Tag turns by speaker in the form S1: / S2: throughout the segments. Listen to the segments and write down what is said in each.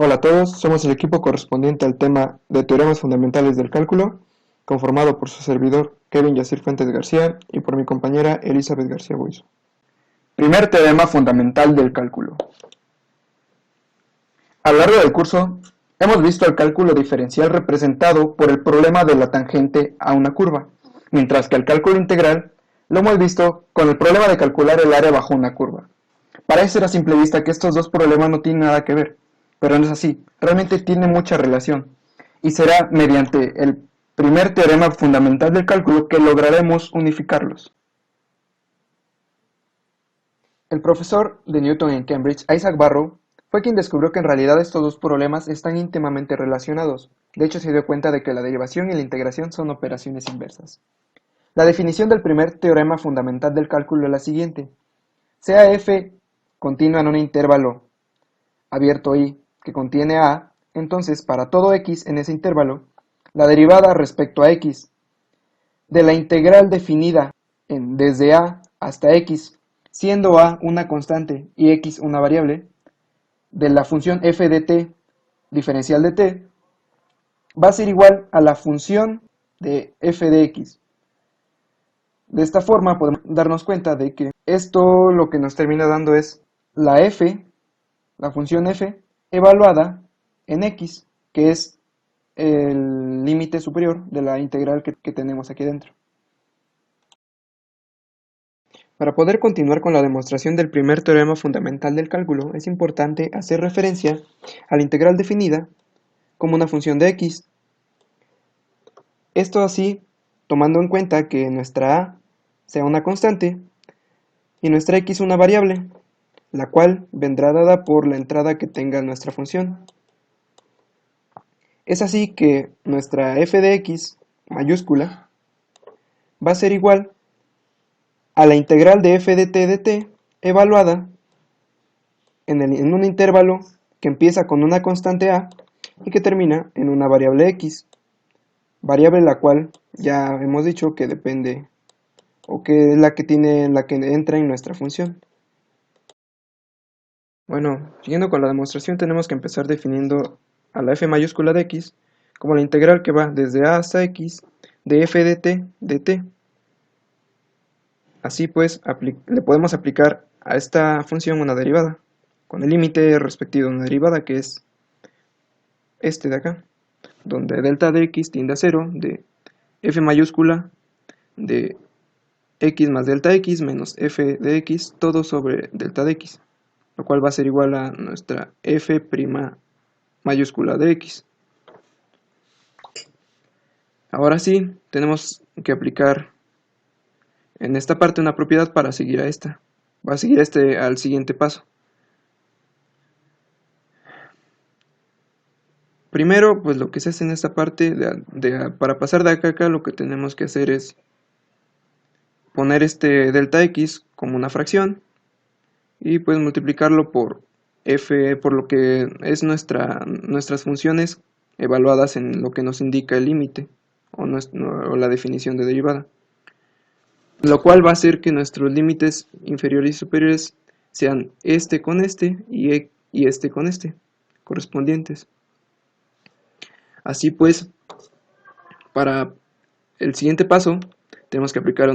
S1: Hola a todos, somos el equipo correspondiente al tema de teoremas fundamentales del cálculo, conformado por su servidor Kevin Yacir Fuentes García y por mi compañera Elizabeth García Buizo.
S2: Primer teorema fundamental del cálculo. A lo largo del curso, hemos visto el cálculo diferencial representado por el problema de la tangente a una curva, mientras que el cálculo integral lo hemos visto con el problema de calcular el área bajo una curva. Parece a simple vista que estos dos problemas no tienen nada que ver, pero no es así, realmente tienen mucha relación, y será mediante el primer teorema fundamental del cálculo que lograremos unificarlos. El profesor de Newton en Cambridge, Isaac Barrow, fue quien descubrió que en realidad estos dos problemas están íntimamente relacionados. De hecho, se dio cuenta de que la derivación y la integración son operaciones inversas. La definición del primer teorema fundamental del cálculo es la siguiente. Sea f continua en un intervalo abierto I que contiene a, entonces para todo x en ese intervalo, la derivada respecto a x de la integral definida desde a hasta x, siendo a una constante y x una variable, de la función f de t diferencial de t, va a ser igual a la función de f de x. De esta forma podemos darnos cuenta de que esto lo que nos termina dando es la f, la función f, evaluada en x, que es el límite superior de la integral que tenemos aquí dentro.
S1: Para poder continuar con la demostración del primer teorema fundamental del cálculo, es importante hacer referencia a la integral definida como una función de x. Esto así, tomando en cuenta que nuestra a sea una constante y nuestra x una variable, la cual vendrá dada por la entrada que tenga nuestra función. Es así que nuestra f de x mayúscula va a ser igual a la integral de f de t evaluada en un intervalo que empieza con una constante a y que termina en una variable x, variable la cual ya hemos dicho que depende o que es la que entra en nuestra función. Bueno, siguiendo con la demostración tenemos que empezar definiendo a la f mayúscula de x como la integral que va desde a hasta x de f de t. Así pues, le podemos aplicar a esta función una derivada, con el límite respectivo de una derivada que es este de acá, donde delta de x tiende a 0 de f mayúscula de x más delta x menos f de x todo sobre delta de x, lo cual va a ser igual a nuestra f' mayúscula de x. Ahora sí, tenemos que aplicar en esta parte una propiedad para seguir a esta. Va a seguir al siguiente paso. Primero, pues lo que se hace en esta parte, para pasar de acá a acá, lo que tenemos que hacer es poner este delta x como una fracción y pues multiplicarlo por f, por lo que es nuestras funciones evaluadas en lo que nos indica el límite o la definición de derivada. Lo cual va a hacer que nuestros límites inferiores y superiores sean este con este y este con este, correspondientes. Así pues, para el siguiente paso, tenemos que aplicar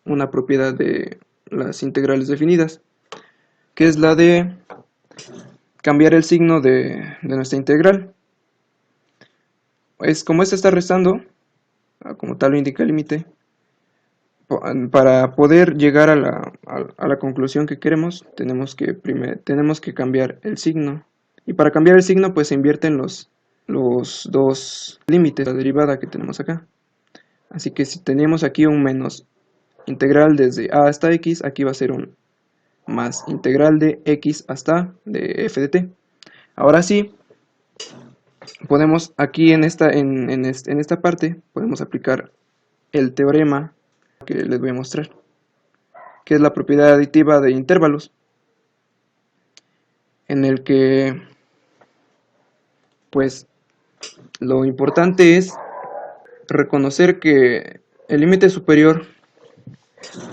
S1: una propiedad de las integrales definidas, que es la de cambiar el signo de nuestra integral. Como esta está restando, como tal lo indica el límite, para poder llegar a la conclusión que queremos, tenemos que cambiar el signo. Y para cambiar el signo, pues se invierten los dos límites, la derivada que tenemos acá. Así que si teníamos aquí un menos integral desde a hasta x, aquí va a ser un más integral de x hasta de f de t. Ahora sí, podemos aquí en esta parte, podemos aplicar el teorema que les voy a mostrar, que es la propiedad aditiva de intervalos, en el que pues lo importante es reconocer que el límite superior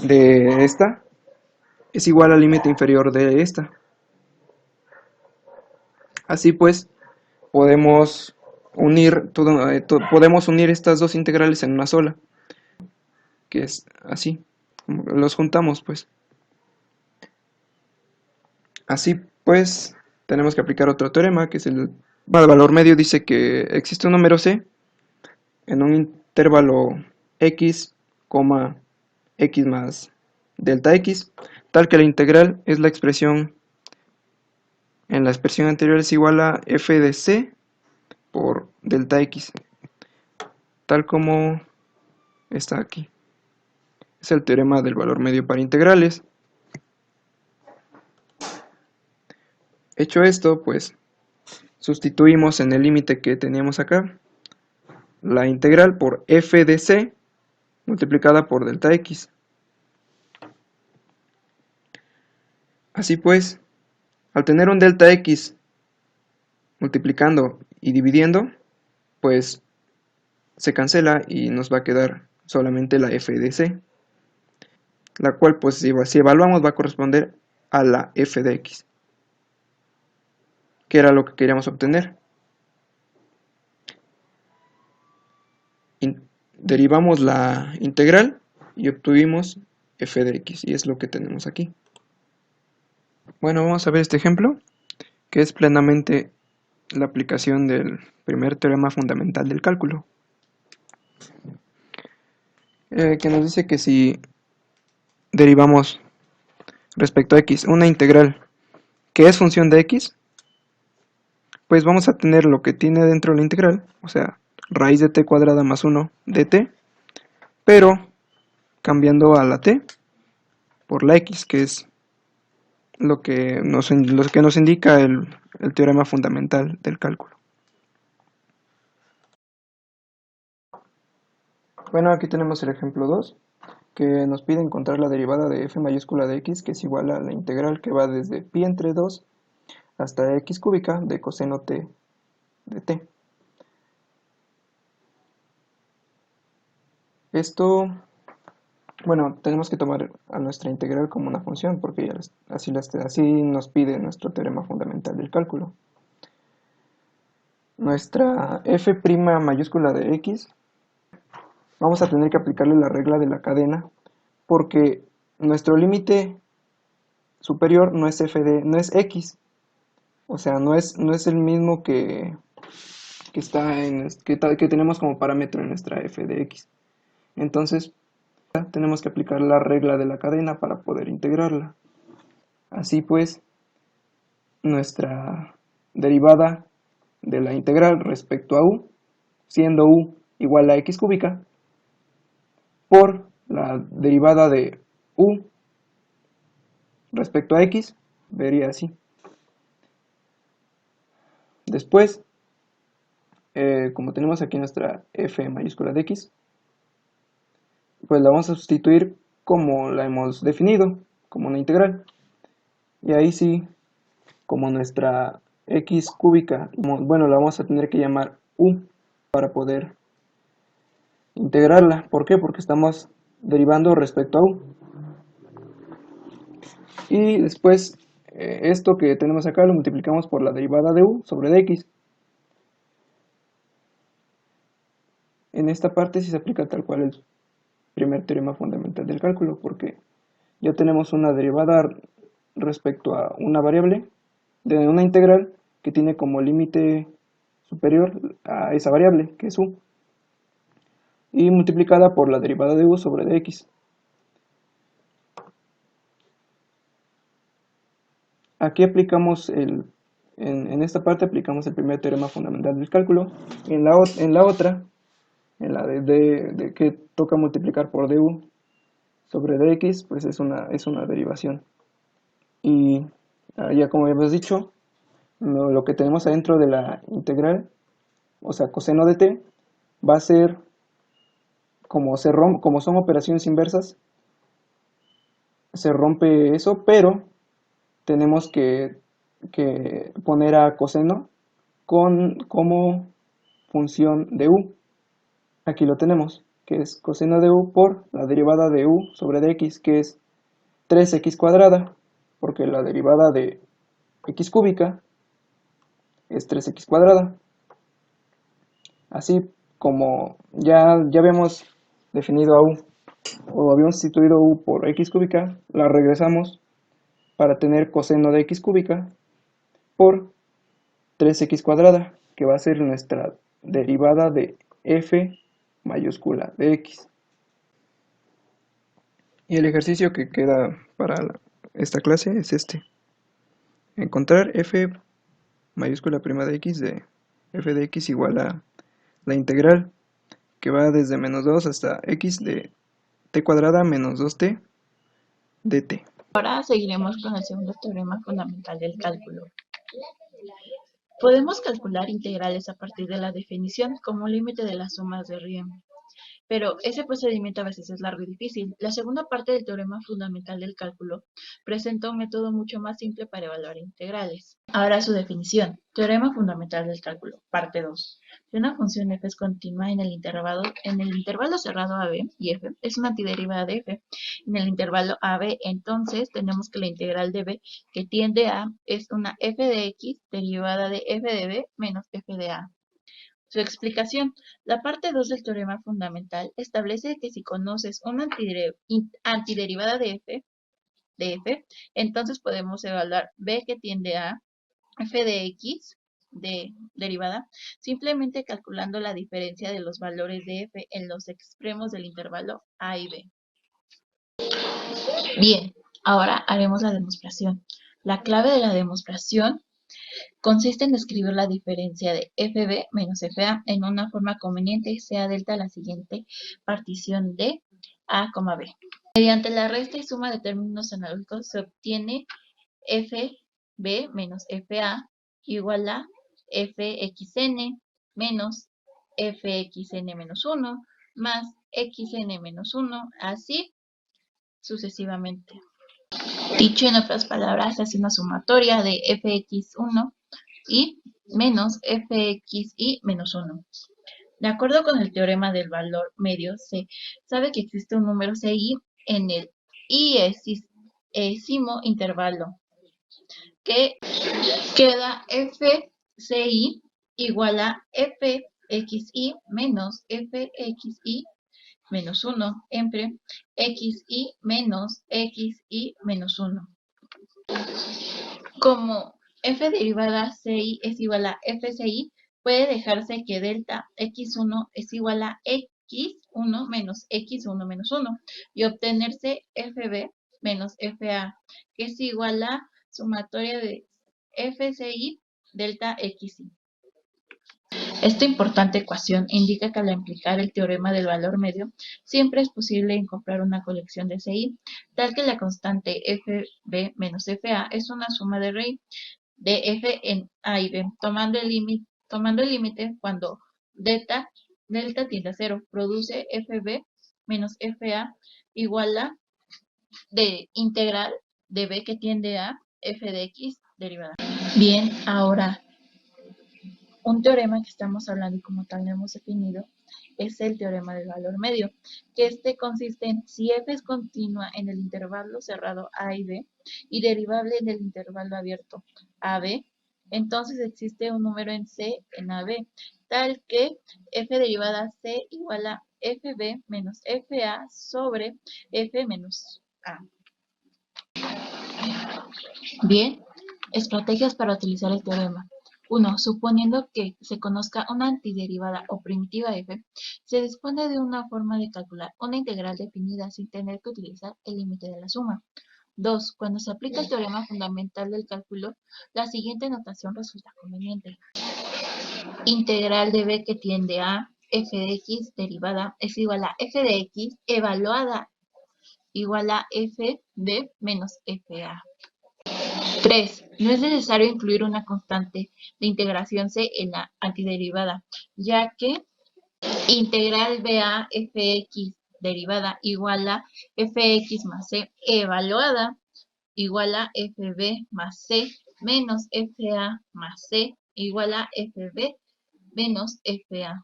S1: de esta es igual al límite inferior de esta. Así pues, podemos podemos unir estas dos integrales en una sola, que es así, los juntamos pues. Así pues, tenemos que aplicar otro teorema, que es el valor medio. Dice que existe un número c en un intervalo x, x más delta x, tal que la integral es la expresión, en la expresión anterior es igual a f de c por delta x, tal como está aquí. Es el teorema del valor medio para integrales. Hecho esto, pues sustituimos en el límite que teníamos acá la integral por f de c multiplicada por delta x. Así pues, al tener un delta x multiplicando y dividiendo, pues se cancela y nos va a quedar solamente la f de c, la cual pues si evaluamos va a corresponder a la f de x, que era lo que queríamos obtener. Derivamos la integral y obtuvimos f de x, y es lo que tenemos aquí. Bueno, vamos a ver este ejemplo, que es plenamente la aplicación del primer teorema fundamental del cálculo, que nos dice que si derivamos respecto a x una integral que es función de x, pues vamos a tener lo que tiene dentro de la integral, o sea, raíz de t cuadrada más 1 de t, pero cambiando a la t por la x, que es lo que nos indica el teorema fundamental del cálculo. Bueno, aquí tenemos el ejemplo 2, que nos pide encontrar la derivada de f mayúscula de x, que es igual a la integral que va desde pi entre 2 hasta x cúbica de coseno t de t. Esto, bueno, tenemos que tomar a nuestra integral como una función, porque ya así nos pide nuestro teorema fundamental del cálculo. Nuestra f' mayúscula de x, vamos a tener que aplicarle la regla de la cadena, porque nuestro límite superior no es no es x, o sea, no es el mismo que tenemos como parámetro en nuestra f de x. Entonces, tenemos que aplicar la regla de la cadena para poder integrarla. Así pues, nuestra derivada de la integral respecto a u, siendo u igual a x cúbica, por la derivada de u respecto a x, vería así. Después, como tenemos aquí nuestra f mayúscula de x, pues la vamos a sustituir como la hemos definido, como una integral. Y ahí sí, como nuestra x cúbica, bueno, la vamos a tener que llamar u para poder integrarla. ¿Por qué? Porque estamos derivando respecto a u. Y después, esto que tenemos acá lo multiplicamos por la derivada de u sobre dx. En esta parte sí se aplica tal cual el primer teorema fundamental del cálculo, porque ya tenemos una derivada respecto a una variable de una integral que tiene como límite superior a esa variable, que es u, y multiplicada por la derivada de u sobre dx. Aquí aplicamos en esta parte aplicamos el primer teorema fundamental del cálculo. En la otra, en la de que toca multiplicar por du sobre dx, pues es una derivación. Y ya como hemos dicho, lo que tenemos adentro de la integral, o sea, coseno de t, va a ser, como son operaciones inversas, se rompe eso, pero tenemos que poner a coseno como función de u. Aquí lo tenemos, que es coseno de u por la derivada de u sobre dx, que es 3x cuadrada, porque la derivada de x cúbica es 3x cuadrada. Así como ya habíamos definido a u, o habíamos sustituido u por x cúbica, la regresamos para tener coseno de x cúbica por 3x cuadrada, que va a ser nuestra derivada de f mayúscula de x. Y el ejercicio que queda para esta clase es este. Encontrar f mayúscula prima de x de f de x igual a la integral que va desde menos 2 hasta x de t cuadrada menos 2t dt.
S3: Ahora seguiremos con el segundo teorema fundamental del cálculo. Podemos calcular integrales a partir de la definición como límite de las sumas de Riemann. Pero ese procedimiento a veces es largo y difícil. La segunda parte del teorema fundamental del cálculo presenta un método mucho más simple para evaluar integrales. Ahora su definición. Teorema fundamental del cálculo, parte 2. Si una función f es continua en el intervalo cerrado AB y f es una antiderivada de f en el intervalo AB, entonces tenemos que la integral de b que tiende a es una f de x derivada de f de b menos f de a. Su explicación. La parte 2 del teorema fundamental establece que si conoces una antiderivada de f, entonces podemos evaluar b que tiende a f de x de derivada, simplemente calculando la diferencia de los valores de f en los extremos del intervalo a y b. Bien, ahora haremos la demostración. La clave de la demostración consiste en describir la diferencia de fb menos fa en una forma conveniente, sea delta la siguiente partición de a, b. Mediante la resta y suma de términos analógicos se obtiene fb menos fa igual a fxn menos fxn menos 1 más xn menos 1, así sucesivamente. Dicho en otras palabras, se hace una sumatoria de fx1 y menos fxy menos 1. De acuerdo con el teorema del valor medio, se sabe que existe un número ci en el iésimo intervalo, que queda fci igual a fxy menos fxy menos 1 entre xy menos xy menos 1. Como f derivada ci es igual a fci, puede dejarse que delta x1 es igual a x1 menos x1 menos 1 y obtenerse fb menos fa, que es igual a sumatoria de fci delta xi. Esta importante ecuación indica que al aplicar el teorema del valor medio, siempre es posible encontrar una colección de ci, tal que la constante fb menos fa es una suma de raíz de f en a y b, tomando el límite cuando delta tiende a 0, produce fb menos fa igual a de integral de b que tiende a f de x derivada. Bien, ahora un teorema que estamos hablando y como tal lo hemos definido es el teorema del valor medio, que este consiste en si f es continua en el intervalo cerrado a y b y derivable en el intervalo abierto a b, entonces existe un número en c en ab, tal que f derivada c igual a fb menos fa sobre f menos a. Bien, estrategias para utilizar el teorema. 1. Suponiendo que se conozca una antiderivada o primitiva f, se dispone de una forma de calcular una integral definida sin tener que utilizar el límite de la suma. 2. Cuando se aplica el teorema fundamental del cálculo, la siguiente notación resulta conveniente. Integral de b que tiende a f de x derivada es igual a f de x evaluada igual a f de menos fa. 3. No es necesario incluir una constante de integración c en la antiderivada, ya que integral BA fx derivada igual a fx más c evaluada igual a fb más c menos fa más c igual a fb menos fa.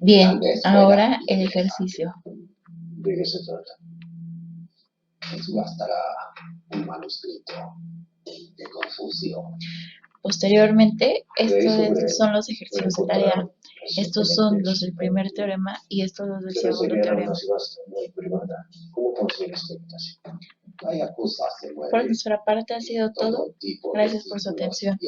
S3: Bien, ahora el ejercicio.
S4: ¿De qué se trata? Nos bastará un manuscrito de Confucio.
S3: Posteriormente, estos son los ejercicios de tarea. Estos son los del primer teorema y estos los del segundo teorema. Por nuestra parte ha sido todo. Gracias por su atención.